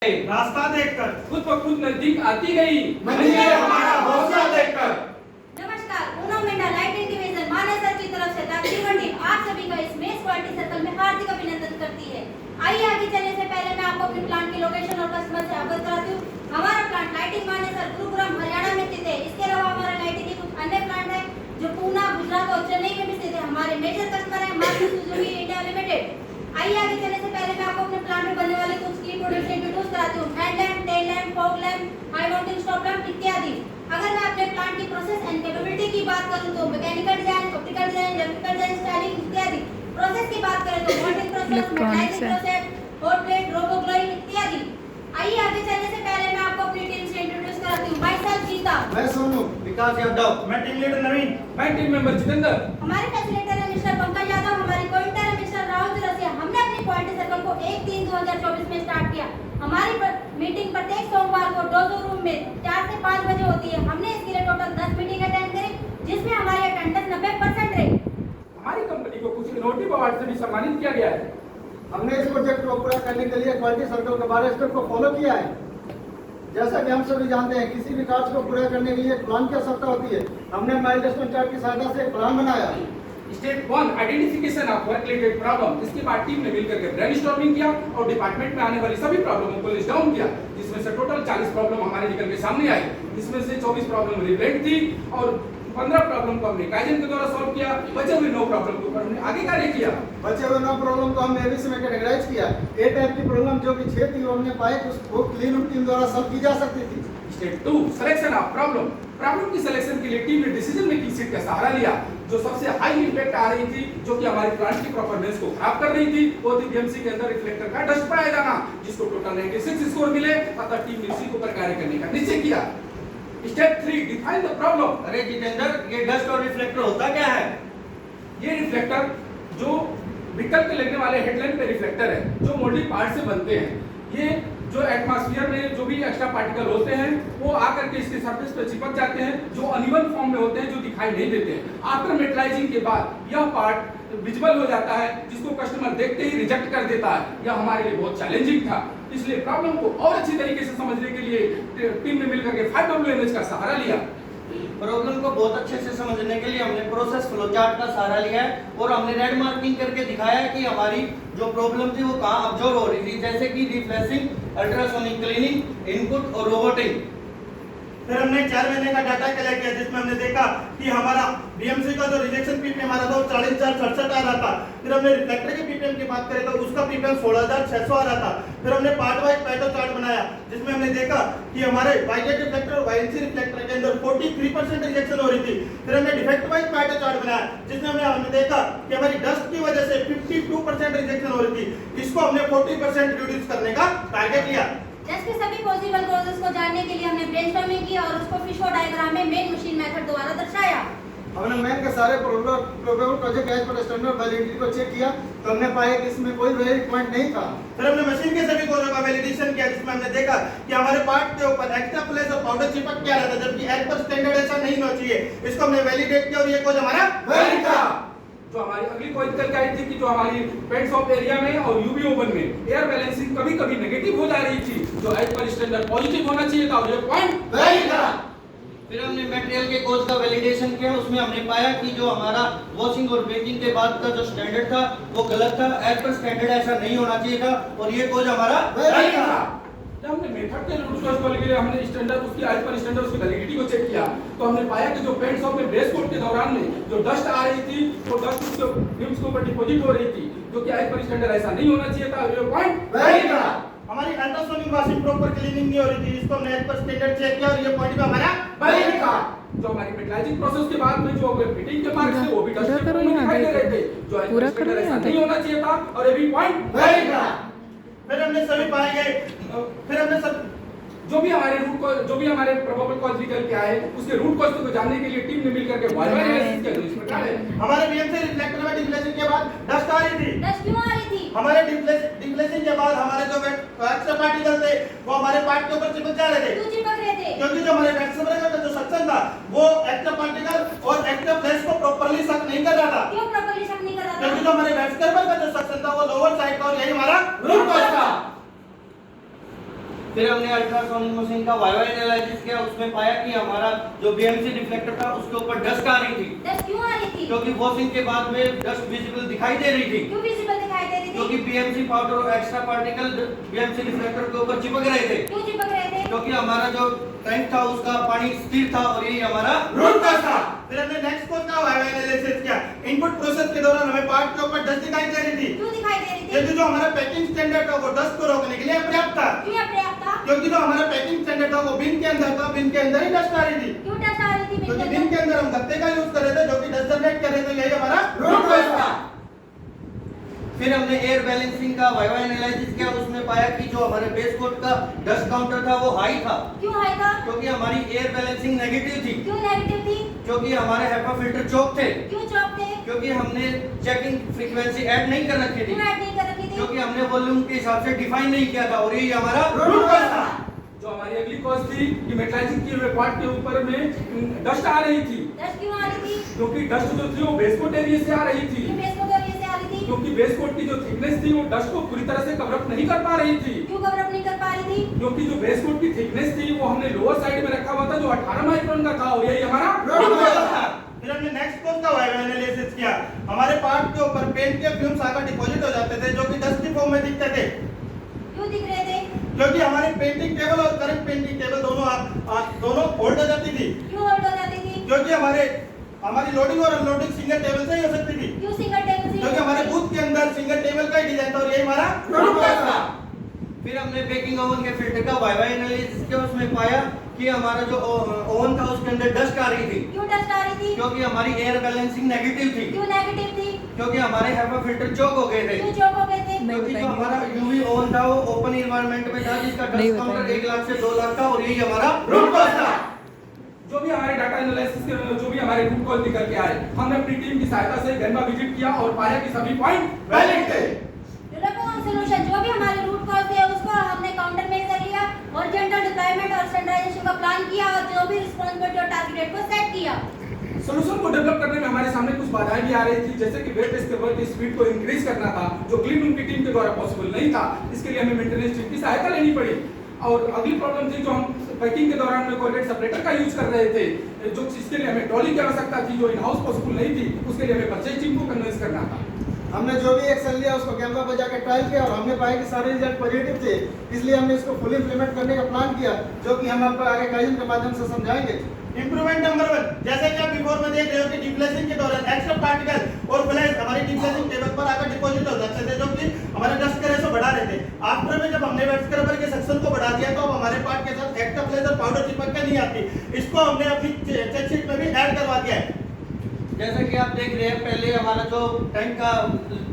रास्ता देखकर खुद ब खुद नजदीक आती गई मंजिलें हमारा हौसला देखकर। नमस्कार, पूनम मेंढा लाइटिंग डिवीजन मानेसर की तरफ से तकरीबन टीम आप सभी का इस मेस क्वालिटी सर्कल में हार्दिक अभिनंदन करती है। आइए आगे चलने से पहले मैं आपको अपने प्लांट की लोकेशन और कस्टमर से अवगत कराती हूँ। हमारा प्लांट लाइटिंग मानेसर गुरुग्राम हरियाणा में स्थित है। इसके अलावा हमारा लाइटिंग के कुछ अन्य प्लांट है जो पूना, गुजरात और चेन्नई में भी स्थित है। हमारे मेजर कस्टमर है मारुति सुजुकी इंडिया लिमिटेड। आइए आगे चलने से पहले मैं आपको अपने प्लांट में बनने वाले कुछ की प्रोडक्ट्स इंट्रोड्यूस कराती हूँ। Headlamp, tail lamp, fog lamp, high mounting stop lamp इत्यादि। अगर मैं अपने प्लांट की प्रोसेस एंड कैपेबिलिटी की बात करूं तो mechanical design, optical design, electrical design, styling इत्यादि। प्रोसेस की बात करें तो moulding process, metallizing process, hot plate, robo gluing इत्यादि। आइए आगे चलने से पहले मैं आपको अपनी टीम से इंट्रोड्यूस कराती हूँ। माय सेल्फ गीता, मैं सोनू, विकास यादव, मैं टीम लीडर नवीन, मैं टीम मेंबर जितेंद्र। हमारे फैसिलिटेटर है मिस्टर पंकज यादव, हमारी कोऑर्डिनेटर है मिस्टर राहुल रसिया। हमने अपनी क्वालिटी सर्कल को 1/3/2024 में स्टार्ट किया। हमारी मीटिंग प्रत्येक सोमवार को डोजो रूम में 4 से 5 बजे होती है। हमने इसके लिए टोटल 10 मीटिंग अटेंड करी जिसमें हमारी अटेंडेंस 90% रही। हमारी कंपनी को कुछ इनोवेटिव अवार्ड से भी सम्मानित किया गया है। हमने इस प्रोजेक्ट को पूरा करने के लिए क्वालिटी सर्कल के 12 स्टेप को फॉलो किया है। जैसा कि हम सभी जानते हैं, किसी भी कार्य को पूरा करने के लिए एक प्लान की आवश्यकता होती है। हमने माइलस्टोन चार्ट की सहायता से एक प्लान बनाया। Step 1 identification of work related problem. इसके बाद टीम ने मिलकर के ब्रेनस्टॉर्मिंग किया और डिपार्टमेंट में आने वाली सभी प्रॉब्लमों को लिस्ट डाउन किया, जिसमें से टोटल 40 प्रॉब्लम हमारे निकल के सामने आई। इसमें से 24 प्रॉब्लम रिलेटेड थी और 15 प्रॉब्लम को हमने काइजन के द्वारा सॉल्व किया। बचे हुए 9 प्रॉब्लम को हमने आगे कार्य किया। बचे हुए 9 प्रॉब्लम को हमने एबीसी में कैटेगराइज किया। ए टाइप की प्रॉब्लम जो कि 6 थी वो हमने पाई कि उसको क्लीन रूम टीम द्वारा सॉल्व की जा सकती थी। Step 2 selection of problem. Problem की सिलेक्शन के लिए टीम ने डिसीजन मेकिंग सीट का सहारा लिया। जो सबसे हाई इंपैक्ट आ रही थी, जो कि हमारे प्लांट की परफॉर्मेंस को खराब कर रही थी, वो थी बीएमसी के अंदर रिफ्लेक्टर का डस्ट पाया जाना, जिसको टोटल 96 स्कोर मिले। अतः टीम ने इसी के ऊपर कार्य करने का निश्चय किया। Step 3 define the problem. अरे जितेंद्र, ये डस्ट और रिफ्लेक्टर होता क्या है? ये रिफ्लेक्टर जो व्हीकल के लगने वाले हेडलाइट पे रिफ्लेक्टर है, जो मोल्डिंग पार्ट से बनते हैं। ये जो एटमॉस्फेयर में जो भी एक्स्ट्रा पार्टिकल होते हैं वो आकर के इसके सरफेस पे चिपक जाते हैं, जो अनइवन फॉर्म में होते हैं, जो दिखाई नहीं देते हैं। आफ्टर मेटलाइजिंग के बाद यह पार्ट विजिबल हो जाता है, जिसको कस्टमर देखते ही रिजेक्ट कर देता है। यह हमारे लिए बहुत चैलेंजिंग था। इसलिए प्रॉब्लम को और अच्छी तरीके से समझने के लिए टीम ने मिलकर के 5WMS का सहारा लिया। प्रॉब्लम को बहुत अच्छे से समझने के लिए हमने प्रोसेस फ्लो चार्ट का सहारा लिया है और हमने रेड मार्किंग करके दिखाया है कि हमारी जो प्रॉब्लम थी वो कहाँ ऑब्जर्व हो रही थी, जैसे कि रिफ्लेशिंग, अल्ट्रासोनिक क्लीनिंग, इनपुट और रोबोटिंग। फिर हमने 4 महीने का डाटा कलेक्ट किया, जिसमें हमने देखा कि हमारा बीएमसी का जो रिजेक्शन पीपीएम हमारा था वो 40,467 आ रहा था। फिर हमने रिफ्लेक्टर के पीपीएम की बात करें तो उसका पीपीएम 16,600 आ रहा था। फिर हमने पार्ट वाइज पैटर्न चार्ट बनाया, जिसमें हमने देखा कि हमारे वाइलेट रिफ्लेक्टर और वाइलेंसी रिफ्लेक्टर के अंदर 43% रिजेक्शन हो रही थी। फिर हमने डिफेक्ट वाइज पैटर्न चार्ट बनाया, जिसमें हमने देखा कि हमारी डस्ट की वजह से 52% रिजेक्शन हो रही थी। इसको हमने 40% रिड्यूस करने का टारगेट लिया। डस्ट के सभी पॉसिबल कॉजेस को जानने के लिए हमने ब्रेनस्टॉर्मिंग की और उसको फिशर डायग्राम में मेन मशीन मेथड द्वारा दर्शाया। हमने मैन के सारे project as per standard validity को चेक किया तो हमने पाया कि इसमें कोई वैलिड पॉइंट नहीं था। फिर हमने मशीन के सभी कोडों का वैलिडेशन किया, जिसमें हमने देखा कि हमारे पार्ट के ऊपर एक्स्ट्रा प्लेस और पाउडर चिपक के आ रहा था, जबकि एज पर स्टैंडर्ड ऐसा नहीं होना चाहिए। इसको हमने वैलिडेट किया और ये कोड हमारा वैलिड था। जो हमारी अगली कोई निकल के आई थी कि जो हमारी पेंट्स ऑफ एरिया में और यूवी ओवन में एयर बैलेंसिंग कभी-कभी नेगेटिव हो जा रही थी, जो एज पर स्टैंडर्ड पॉजिटिव होना चाहिए था और ये पॉइंट वैलिड था। फिर हमने मटेरियल के कोड का वैलिडेशन किया, उसमें हमने पाया कि जो हमारा वॉशिंग और बेकिंग के बाद का जो स्टैंडर्ड था वो गलत था। एज पर स्टैंडर्ड ऐसा नहीं होना चाहिए था और ये कोड हमारा वैलिड था। जब हमने मेथड के रूट कोर्स को लिए हमने स्टैंडर्ड उसकी एज पर स्टैंडर्ड उसकी वैलिडिटी को चेक किया, तो हमने पाया कि जो पेंट्स ऑफ में बेस कोट के दौरान में जो डस्ट आ रही थी वो डस्ट उसके फ्यूम्स के ऊपर डिपॉजिट हो रही थी, जो कि एज पर स्टैंडर्ड ऐसा नहीं होना चाहिए था। ये पॉइंट वैलिड था। हमारी अल्ट्रासोनिक वॉशिंग प्रॉपर क्लीनिंग नहीं हो रही थी, इसको हमने एज पर स्टैंडर्ड चेक किया और ये पॉइंट भी हमारा वैलिड था। जो हमारी मेटलाइजिंग प्रोसेस के बाद में जो फिटिंग के मार्क्स थे वो भी डस्ट के में दिखाई दे रहे थे, जो एज पर स्टैंडर्ड ऐसा नहीं होना चाहिए था और ये भी पॉइंट वैलिड था। फिर हमने सभी पाए गए, फिर हमने सब जो भी हमारे रूट को जो भी हमारे प्रोबेबल कॉज निकल के आए उसके रूट कॉज को जानने के लिए टीम ने मिलकर के वाइवा एनालिसिस किया। इसमें क्या है, हमारे बीएमसी रिफ्लेक्टर में डिफ्लेशन के बाद डस्ट आ रही थी। डस्ट क्यों आ रही थी? हमारे डिफ्लेशन के बाद हमारे जो एक्स्ट्रा पार्टिकल थे वो हमारे पार्ट के ऊपर चिपक जा रहे थे। क्यों चिपक रहे थे? क्योंकि जो हमारे मैक्सिमम का जो सेक्शन था वो एक्स्ट्रा पार्टिकल और एक्स्ट्रा फ्लेश को प्रॉपर्ली सक नहीं कर रहा था। क्यों प्रॉपर्ली सक नहीं कर रहा था? क्योंकि जो हमारे वेस्टर्बल का जो सेक्शन था वो लोअर साइड का और यही हमारा रूट कॉज था। फिर हमने अल्ट्रासोनिक मशीन का वाईवाई एनालिसिस किया, उसमें पाया कि हमारा जो बीएमसी रिफ्लेक्टर था उसके ऊपर डस्ट आ रही थी, डस्ट क्यों आ रही थी? क्योंकि वॉशिंग के बाद में डस्ट विजिबल दिखाई दे रही थी, क्यों विजिबल दिखाई दे रही थी? क्योंकि बीएमसी पाउडर और एक्स्ट्रा पार्टिकल बीएमसी रिफ्लेक्टर के ऊपर चिपक रहे थे, क्यों चिपक रहे थे? क्योंकि हमारा जो टैंक था उसका पानी स्थिर था और यही हमारा रूट कॉज था। फिर हमने नेक्स्ट कॉज का वाईवाई एनालिसिस किया। इनपुट प्रोसेस के दौरान हमें पार्ट के ऊपर डस्ट दिखाई दे रही थी, क्यों दिखाई दे रही थी? क्योंकि जो हमारा पैकिंग स्टैंडर्ड था वो डस्ट को रोकने के लिए पर्याप्त था, क्यों पर्याप्त था? क्योंकि जो हमारा पैकिंग स्टैंडर्ड था वो बिन के अंदर था, बिन के अंदर ही डस्ट आ रही थी, क्यों डस्ट आ रही थी? क्योंकि बिन के अंदर हम गत्ते का यूज कर रहे थे जो कि डस्ट जनरेट कर रहे थे, यही हमारा रूट कॉज था। फिर हमने एयर बैलेंसिंग का वाईवाई एनालिसिस किया, उसमें पाया कि जो हमारे बेस कोट का डस्ट काउंटर था वो हाई था, क्यों हाई था? क्योंकि हमारी एयर बैलेंसिंग नेगेटिव थी, क्यों नेगेटिव थी? क्योंकि हमारे हेपा फिल्टर चौक थे, क्यों चौक थे? क्योंकि हमने चेकिंग फ्रीक्वेंसी ऐड नहीं कर रखी थी, क्यों ऐड नहीं कर रखी थी? क्योंकि हमने वॉल्यूम के हिसाब से डिफाइन नहीं किया था और यही हमारा रूट कॉज था। जो हमारी अगली कॉज थी कि मेटलाइजिंग किए हुए पार्ट के ऊपर में डस्ट आ रही थी, डस्ट क्यों आ रही थी? क्योंकि डस्ट जो थी वो बेस कोट एरिया से आ रही थी, क्यों बेस कोट एरिया से आ रही थी? क्योंकि बेस कोट की जो थिकनेस थी वो डस्ट को पूरी तरह से कवर अप नहीं कर पा रही थी, क्यों कवर अप नहीं कर पा रही थी? क्योंकि जो बेस कोट की थिकनेस थी वो हमने लोअर साइड में रखा हुआ था जो 18 माइक्रोन का था और यही हमारा रूट कॉज था। फिर हमने नेक्स्ट कॉज का वाईवाई एनालिसिस किया। हमारे पार्ट के ऊपर पेंट के फ्यूम्स आकर डिपॉजिट हो जाते थे जो कि डस्ट की फॉर्म में दिखते थे, क्यों दिख रहे थे? क्योंकि हमारी पेंटिंग टेबल और करंट पेंटिंग टेबल दोनों होल्ड हो जाती थी, क्यों होल्ड हो जाती थी? क्योंकि हमारी लोडिंग और अनलोडिंग सिंगल टेबल से ही हो सकती थी, क्यों सिंगल टेबल से? क्योंकि हमारे बूथ के अंदर सिंगल टेबल का ही डिजाइन था और यही हमारा रूट कॉज था। फिर हमने बेकिंग ओवन के फिल्टर का वाईवाई एनालिसिस किया, उसमें पाया कि हमारा जो ओवन था उसके अंदर डस्ट आ रही थी, क्यों डस्ट आ रही थी? क्योंकि हमारी एयर बैलेंसिंग नेगेटिव थी, क्यों नेगेटिव थी? क्योंकि हमारे हेपा फिल्टर चौक हो गए थे, क्यों चौक हो गए थे? क्योंकि जो हमारा यूवी ओवन था वो ओपन एनवायरनमेंट में था जिसका डस्ट काउंटर 1 लाख से 2 लाख था और यही हमारा रूट कॉज था। जो भी हमारे डाटा एनालिसिस के जो भी हमारे रूट कॉज निकल के आए, हमने अपनी टीम की सहायता से गन्ना विजिट किया और पाया कि सभी पॉइंट वैलिड थे। सोल्यूशन जो भी हमारे रूट कॉज थे उसको हमने काउंटर में कर लिया और जेंडर डिप्लॉयमेंट और स्टैंडर्डाइजेशन का प्लान किया और जो भी रिस्पांसिबिलिटी और टारगेट को सेट किया। सॉल्यूशन को डेवलप करने में हमारे सामने कुछ बाधाएं भी आ रही थी, जैसे कि वेट स्केवर की स्पीड को इंक्रीज करना था जो क्लीन रूम की टीम के द्वारा पॉसिबल नहीं था, इसके लिए हमें मेंटेनेंस टीम की सहायता लेनी पड़ी। और अगली प्रॉब्लम थी जो हम पैकिंग के दौरान में कोलगेट सेपरेटर का यूज कर रहे थे, जो इसके लिए हमें ट्रॉली की आवश्यकता थी जो इन हाउस पॉसिबल नहीं थी, उसके लिए हमें परचेज टीम को कन्विंस करना था। हमने जो भी एक्शन लिया उसको कैमरा पर जाकर ट्रायल किया और हमने पाया कि सारे रिजल्ट पॉजिटिव थे, इसलिए हमने इसको फुल इंप्लीमेंट करने का प्लान किया जो कि हम आपको आगे काइजन के माध्यम से समझाएंगे। इंप्रूवमेंट नंबर 1, जैसे कि आप बिफोर में देख रहे हो कि डिफ्लेसिंग के दौरान एक्स्ट्रा पार्टिकल और फ्लैश हमारी डिफ्लेसिंग टेबल पर आकर डिपॉजिट हो जाते थे जो कि हमारे डस्ट का रेशो बढ़ा रहे थे। आफ्टर में जब हमने वेट स्क्रबर के सेक्शन को बढ़ा दिया तो अब हमारे पार्ट के साथ एक्टिव लेजर पाउडर चिपक के नहीं आती, इसको हमने अपनी चेक शीट में भी ऐड करवा दिया है। जैसा कि आप देख रहे हैं पहले हमारा जो टैंक का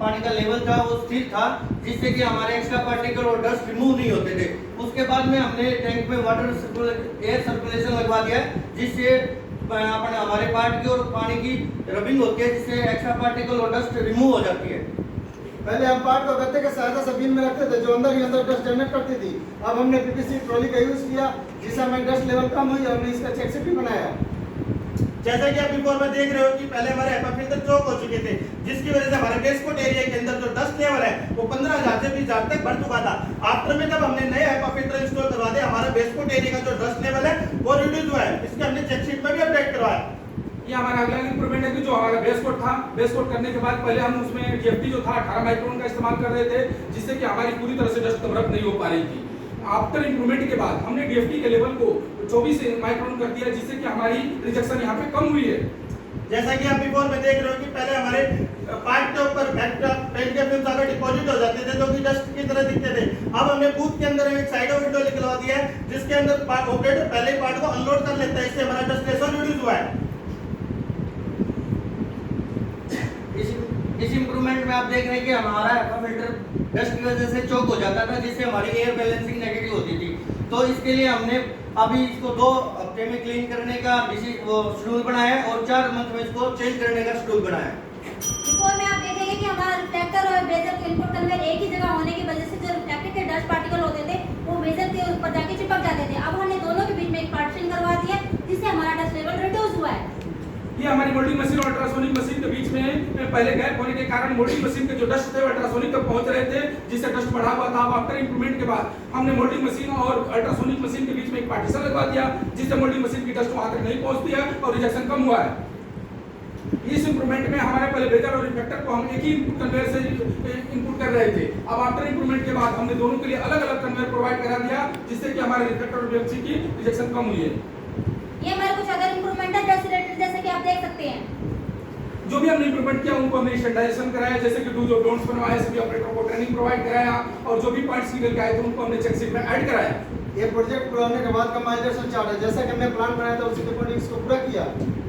पानी का लेवल था वो स्थिर था जिससे कि हमारे एक्स्ट्रा पार्टिकल और डस्ट रिमूव नहीं होते थे। उसके बाद में हमने टैंक में एयर सर्कुलेशन लगवा दिया जिससे अपन हमारे पार्ट की और पानी की रबिंग होती है जिससे एक्स्ट्रा पार्टिकल और डस्ट रिमूव हो जाती है। पहले हम पार्ट को गत्ते के सहायता से बीन में रखते थे जो अंदर ही अंदर डस्ट जनरेट करती थी, अब हमने पीपीसी ट्रॉली का यूज किया जिससे हमें डस्ट लेवल कम हुई और हमने इसका चेक शीट भी बनाया। जैसा कि आप बिफोर में देख रहे हो कि पहले हमारे हेपा फिल्टर चौक हो चुके थे जिसकी वजह से हमारे बेस कोट एरिया के अंदर जो डस्ट लेवल है वो 15,000 से 20,000 तक बढ़ चुका था। आफ्टर में जब हमने नए हेपा फिल्टर इंस्टॉल करवा दिए हमारा बेस कोट एरिया का जो डस्ट लेवल है वो रिड्यूस हुआ है, इसके हमने चेक शीट में भी अपडेट करवाया। ये हमारा अगला इंप्रूवमेंट है कि जो हमारा बेस कोट था, बेस कोट करने के बाद पहले हम उसमें डीएफटी जो था 18 माइक्रोन का इस्तेमाल कर रहे थे जिससे कि हमारी पूरी तरह से डस्ट कवर अप नहीं हो पा रही थी। आफ्टर इंप्रूवमेंट के बाद हमने डीएफटी के लेवल को 24 माइक्रोन कर दिया जिससे कि हमारी रिजेक्शन यहाँ पे कम हुई है। जैसा कि आप बिफोर में देख रहे हो कि पहले हमारे पार्ट के ऊपर पेंट के फिल्म्स आकर डिपॉजिट हो जाते थे जो कि डस्ट की तरह दिखते थे। अब हमने बूथ के अंदर एक साइड विंडो निकलवा दिया है जिसके अंदर ऑपरेटर पहले ही पार्ट को अनलोड कर लेता है, इससे हमारा डस्ट रेशो रिड्यूस हुआ है। इस इंप्रूवमेंट में आप देख रहे हैं कि हमारा हेपा फिल्टर डस्ट की वजह से चौक हो जाता था जिससे हमारी एयर बैलेंसिंग नेगेटिव होती थी। तो इसके लिए हमने अभी इसको 2 हफ्ते में क्लीन करने का शेड्यूल बनाया है और 4 मंथ में इसको चेंज करने का शेड्यूल बनाया है। बिफोर में आप देखेंगे कि हमारा रिफ्लेक्टर और बेजर के इनपुट कन्वेयर एक ही जगह होने की वजह से जो रिफ्लेक्टर के डस्ट पार्टिकल होते थे वो बेजर के ऊपर जाके चिपक जाते थे। अब हमने दोनों के बीच में एक पार्टीशन करवा दिया जिससे हमारा डस्ट लेवल रिड्यूस हुआ है। ये हमारी मोल्डिंग मशीन और अल्ट्रासोनिक मशीन के बीच में पहले गैप होने के कारण मोल्डिंग मशीन के जो डस्ट थे वो अल्ट्रासोनिक तक पहुंच रहे थे, जिससे डस्ट बढ़ा हुआ था। अब आफ्टर इंप्रूवमेंट के बाद हमने मोल्डिंग मशीन और अल्ट्रासोनिक मशीन के बीच में एक पार्टीशन लगवा दिया, जिससे मोल्डिंग मशीन की डस्ट वहां तक नहीं पहुंचती है और रिजेक्शन कम हुआ है। इस इंप्रूवमेंट में हमारे पहले बेजर और रिफ्लेक्टर को हम एक ही इनपुट कन्वेयर से इनपुट कर रहे थे। अब आफ्टर इंप्रूवमेंट के बाद हमने दोनों के लिए अलग अलग कन्वेयर प्रोवाइड करा दिया, जिससे कि हमारे रिफ्लेक्टर और बीएमसी की रिजेक्शन कम हुई है। ये हमारे कुछ अदर इंप्रूवमेंट है जैसे कि आप देख सकते हैं। जो भी हमने इंप्रूवमेंट किया उनको हमने स्टैंडर्डाइजेशन कराया, जैसे कि डू जो डोंट्स बनवाए, सभी ऑपरेटरों को ट्रेनिंग प्रोवाइड कराया और जो भी पॉइंट्स निकल के आए थे उनको हमने चेक शीट में ऐड कराया। ये प्रोजेक्ट पूरा होने के बाद का माइलस्टोन चार्ट है, जैसा कि हमने प्लान बनाया था उसी के अकॉर्डिंग इसको पूरा किया।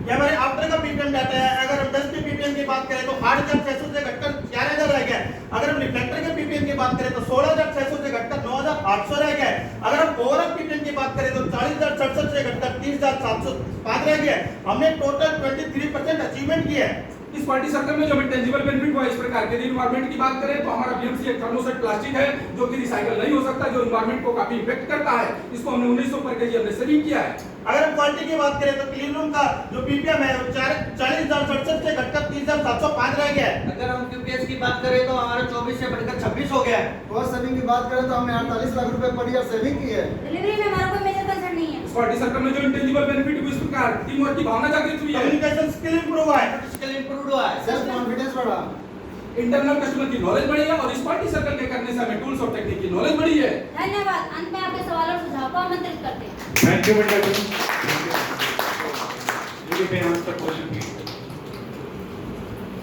ये हमारे आफ्टर का पीपीएम डाटा है। अगर हम 10 के पीपीएम की बात करें तो 8600 से घटकर 11000 रह गया है। अगर हम रिफ्लेक्टर के पीपीएम की बात करें तो 16600 से घटकर 9800 रह गया है। अगर हम ओवरऑल पीपीएम की बात करें तो 40067 से घटकर 30705 रह गया है। हमने टोटल 23% अचीवमेंट किया है। इस क्वालिटी सर्कल में जो इंटेंजिबल बेनिफिट हुआ इस प्रकार के एनवायरनमेंट की बात करें तो हमारा बीएमसी एक थर्मोसेट प्लास्टिक है जो कि रिसाइकल नहीं हो सकता, जो एनवायरनमेंट को काफी इफेक्ट करता है। इसको हमने 1900 पर केजी हमने सेविंग किया है। अगर हम क्वालिटी की बात करें तो क्लीन रूम का जो पीपीएम है वो 40067 से घटकर 30705 रह गया है। अगर हम क्यूपीएस की बात करें तो हमारा 24 से बढ़कर 26 हो गया है। कॉस्ट सेविंग की बात करें तो हमने 48 लाख रुपए पर ईयर सेविंग की है। डिलीवरी में हमारा कोई मेजर कंसर्न नहीं है। इस क्वालिटी सर्कल में जो इंटेंजिबल बेनिफिट हुई इस प्रकार टीम वर्क की भावना जागृत हुई है, कम्युनिकेशन स्किल इंप्रूव हुआ है, स्किल इंप्रूव हुआ है, सेल्फ कॉन्फिडेंस बढ़ा, इंटरनल कस्टमर की नॉलेज बढ़ी है और इस क्वालिटी सर्कल के करने से हमें टूल्स और टेक्निक की नॉलेज बढ़ी है। धन्यवाद। अंत में आपके सवाल और सुझाव को आमंत्रित करते हैं। Thank you, Mr. You can answer question, please.